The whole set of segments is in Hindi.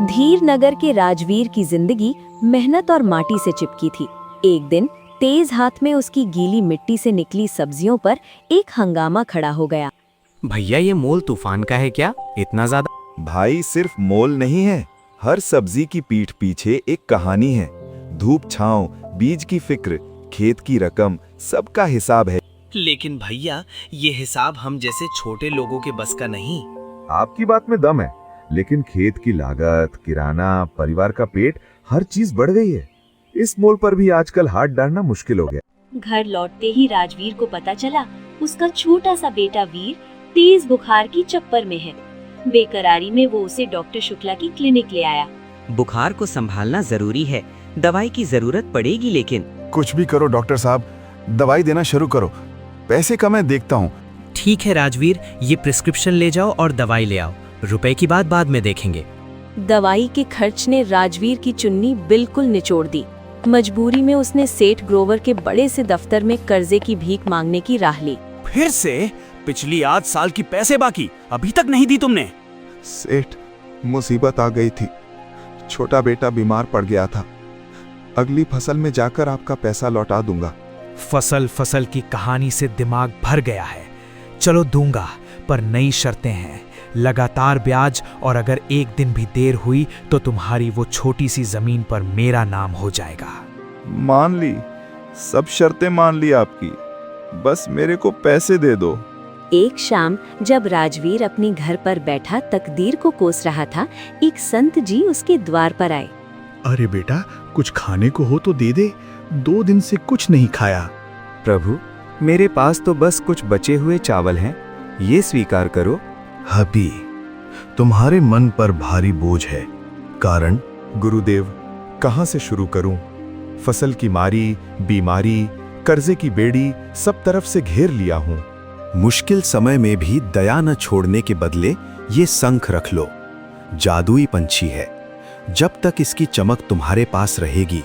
धीर नगर के राजवीर की जिंदगी मेहनत और माटी से चिपकी थी। एक दिन तेज हाथ में उसकी गीली मिट्टी से निकली सब्जियों पर एक हंगामा खड़ा हो गया। भैया ये मोल तूफान का है क्या, इतना ज्यादा? भाई सिर्फ मोल नहीं है, हर सब्जी की पीठ पीछे एक कहानी है। धूप छांव, बीज की फिक्र, खेत की रकम, सबका हिसाब है। लेकिन भैया ये हिसाब हम जैसे छोटे लोगों के बस का नहीं। आपकी बात में दम है, लेकिन खेत की लागत, किराना, परिवार का पेट, हर चीज बढ़ गई है। इस मोल पर भी आजकल हाथ डालना मुश्किल हो गया। घर लौटते ही राजवीर को पता चला उसका छोटा सा बेटा वीर तेज बुखार की चक्कर में है। बेकरारी में वो उसे डॉक्टर शुक्ला की क्लिनिक ले आया। बुखार को संभालना जरूरी है, दवाई की जरूरत पड़ेगी, लेकिन कुछ भी करो डॉक्टर साहब, दवाई देना शुरू करो। पैसे का मैं देखता हूँ। ठीक है राजवीर, ये प्रिस्क्रिप्शन ले जाओ और दवाई ले आओ। रुपए की बात बाद में देखेंगे। दवाई के खर्च ने राजवीर की चुन्नी बिल्कुल निचोड़ दी। मजबूरी में उसने सेठ ग्रोवर के बड़े से दफ्तर में कर्जे की भीख मांगने की राह ली। फिर से? पिछली 8 साल की पैसे बाकी अभी तक नहीं दी तुमने? सेठ, मुसीबत आ गई थी। छोटा बेटा बीमार पड़ गया था। अगली फसल में जाकर आपका पैसा लौटा दूंगा। फसल की कहानी से दिमाग भर गया है। चलो दूंगा, पर नई शर्तें हैं, लगातार ब्याज, और अगर एक दिन भी देर हुई तो तुम्हारी वो छोटी सी जमीन पर मेरा नाम हो जाएगा। मान ली, सब शर्तें मान ली आपकी, बस मेरे को पैसे दे दो। एक शाम जब राजवीर अपनी घर पर बैठा तकदीर को कोस रहा था, एक संत जी उसके द्वार पर आए। अरे बेटा, कुछ खाने को हो तो दे दे, 2 दिन से कुछ नहीं खाया। प्रभु, मेरे पास तो बस कुछ बचे हुए चावल हैं, ये स्वीकार करो। हबी, तुम्हारे मन पर भारी बोझ है। कारण? गुरुदेव, कहाँ से शुरू करूं? फसल की मारी, बीमारी, कर्जे की बेड़ी, सब तरफ से घेर लिया हूं। मुश्किल समय में भी दया न छोड़ने के बदले ये शंख रख लो। जादुई पंछी है। जब तक इसकी चमक तुम्हारे पास रहेगी,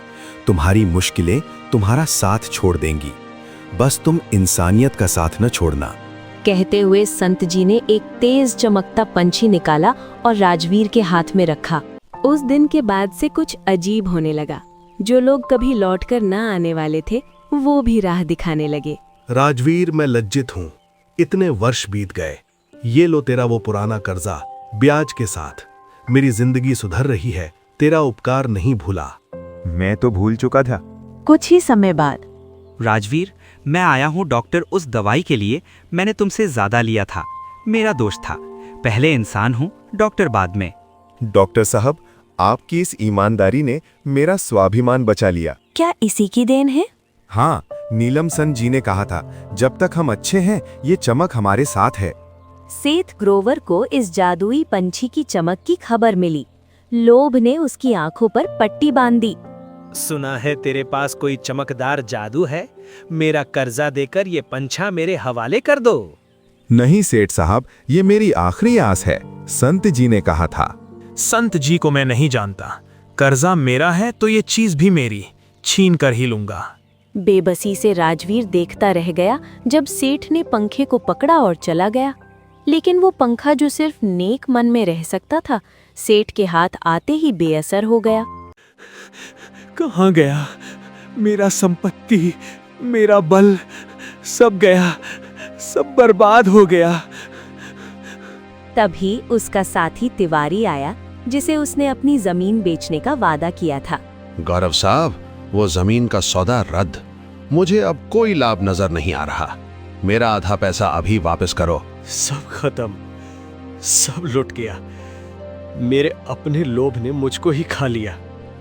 तुम्हारी मुश्किलें तुम्हारा साथ छोड़ देंगी। बस तुम इंसानियत का साथ न छोड़ना। कहते हुए संत जी ने एक तेज चमकता पंछी निकाला और राजवीर के हाथ में रखा। उस दिन के बाद से कुछ अजीब होने लगा। जो लोग कभी लौटकर न आने वाले थे, वो भी राह दिखाने लगे। राजवीर, मैं लज्जित हूँ। इतने वर्ष बीत गए। ये लो तेरा वो पुराना कर्जा, ब्याज के साथ। मेरी जिंदगी सुधर रही है, तेरा उपकार नहीं भूला। मैं तो भूल चुका था। कुछ ही समय बाद राजवीर, मैं आया हूँ डॉक्टर उस दवाई के लिए। मैंने तुमसे ज्यादा लिया था, मेरा दोष था। पहले इंसान हूँ, डॉक्टर बाद में। डॉक्टर साहब, आपकी इस ईमानदारी ने मेरा स्वाभिमान बचा लिया। क्या इसी की देन है? हाँ, नीलम सन जी ने कहा था, जब तक हम अच्छे हैं, ये चमक हमारे साथ है। सेठ ग्रोवर को इस जादुई पंछी की चमक की खबर मिली। लोभ ने उसकी आंखों पर पट्टी बांध दी। सुना है तेरे पास कोई चमकदार जादू है, मेरा कर्जा देकर ये पंछा मेरे हवाले कर दो। नहीं सेठ साहब, ये मेरी आखिरी आस है, संत जी ने कहा था। संत जी को मैं नहीं जानता। कर्जा मेरा है तो ये चीज भी मेरी, छीन कर ही लूंगा। बेबसी से राजवीर देखता रह गया जब सेठ ने पंखे को पकड़ा और चला गया। लेकिन वो पंखा जो सिर्फ नेक मन में रह सकता था, सेठ के हाथ आते ही बेअसर हो गया। कहाँ गया मेरा संपत्ति, मेरा बल? सब गया, सब बर्बाद हो गया। तभी उसका साथी तिवारी आया, जिसे उसने अपनी जमीन बेचने का वादा किया था। गौरव साहब, वो जमीन का सौदा रद्द। मुझे अब कोई लाभ नजर नहीं आ रहा। मेरा आधा पैसा अभी वापस करो। सब खत्म, सब लुट गया। मेरे अपने लोभ ने मुझको ही खा लिया।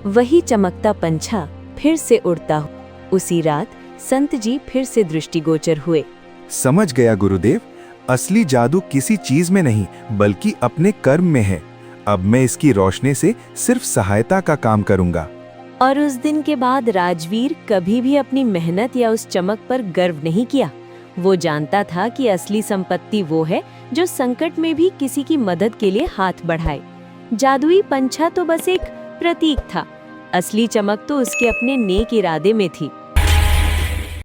वही चमकता पंछा फिर से उड़ता हो। उसी रात संत जी फिर से दृष्टिगोचर हुए। समझ गया गुरुदेव, असली जादू किसी चीज में नहीं, बल्कि अपने कर्म में है। अब मैं इसकी रोशनी से सिर्फ सहायता का काम करूंगा। और उस दिन के बाद राजवीर कभी भी अपनी मेहनत या उस चमक पर गर्व नहीं किया। वो जानता था कि असली संपत्ति वो है जो संकट में भी किसी की मदद के लिए हाथ बढ़ाए। जादुई पंछा तो बस एक प्रतीक था, असली चमक तो उसके अपने नेक इरादे में थी।